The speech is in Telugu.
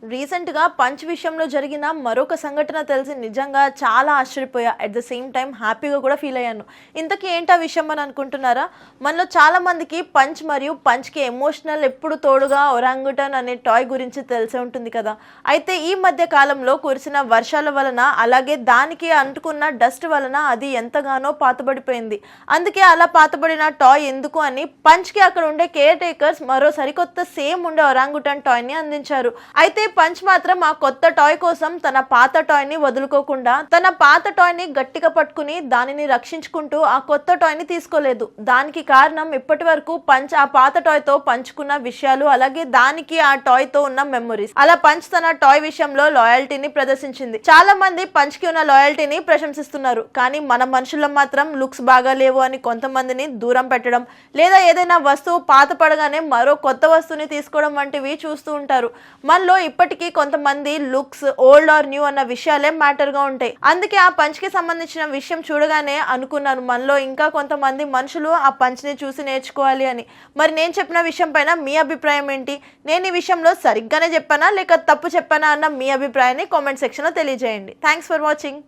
రీసెంట్‌గా 'పంచ్' విషయంలో జరిగిన మరొక సంఘటన తెలిసి నిజంగా చాలా ఆశ్చర్యపోయా. అట్ ద సేమ్ టైమ్ హ్యాపీగా కూడా ఫీల్ అయ్యాను. ఇంతకీ ఏంటా విషయం అని అనుకుంటున్నారా? మనలో చాలా మందికి 'పంచ్' మరియు 'పంచ్‌కి' ఎమోషనల్ ఎప్పుడు తోడుగా ఒరాంగుటాన్ అనే టాయ్ గురించి తెలిసే ఉంటుంది కదా! అయితే ఈ మధ్య కాలంలో కురిసిన వర్షాల వలన, అలాగే దానికి అంటుకున్న డస్ట్ వలన అది ఎంతగానో పాతబడిపోయింది. అందుకే అలా పాతబడిన టాయ్ ఎందుకు అని 'పంచ్‌కి' అక్కడ ఉండే కేర్ టేకర్స్ మరో సరికొత్త సేమ్ ఉండే ఒరాంగుటాన్ టాయ్‌ని అందించారు. అయితే పంచ్ మాత్రం ఆ కొత్త టాయ్ కోసం తన పాత టాయ్ ని వదులుకోకుండా తన పాత టాయ్ ని గట్టిగా పట్టుకుని దానిని రక్షించుకుంటూ ఆ కొత్త టాయ్ ని తీసుకోలేదు. దానికి కారణం ఇప్పటి వరకు పంచ్ ఆ పాత టాయ్ తో పంచుకున్న విషయాలు, అలాగే దానికి ఆ టాయ్ తో ఉన్న మెమొరీస్. అలా పంచ్ తన టాయ్ విషయంలో లాయల్టీని ప్రదర్శించింది. చాలా మంది పంచ్ కి ఉన్న లాయల్టీని ప్రశంసిస్తున్నారు. కానీ మన మనుషుల్లో మాత్రం లుక్స్ బాగా లేవు అని కొంతమందిని దూరం పెట్టడం, లేదా ఏదైనా వస్తువు పాత పడగానే మరో కొత్త వస్తువుని తీసుకోవడం వంటివి చూస్తూ ఉంటారు. మనలో ఇప్పటికీ కొంతమంది లుక్స్ ఓల్డ్ ఆర్ న్యూ అన్న విషయాలే మ్యాటర్ గా ఉంటాయి. అందుకే ఆ పంచ్ కి సంబంధించిన విషయం చూడగానే అనుకున్నాను, మనలో ఇంకా కొంతమంది మనుషులు ఆ పంచ్ ని చూసి నేర్చుకోవాలి అని. మరి నేను చెప్పిన విషయం పైన మీ అభిప్రాయం ఏంటి? నేను ఈ విషయంలో సరిగ్గానే చెప్పానా లేక తప్పు చెప్పానా అన్న మీ అభిప్రాయాన్ని కామెంట్ సెక్షన్ లో తెలియజేయండి. Thanks for watching.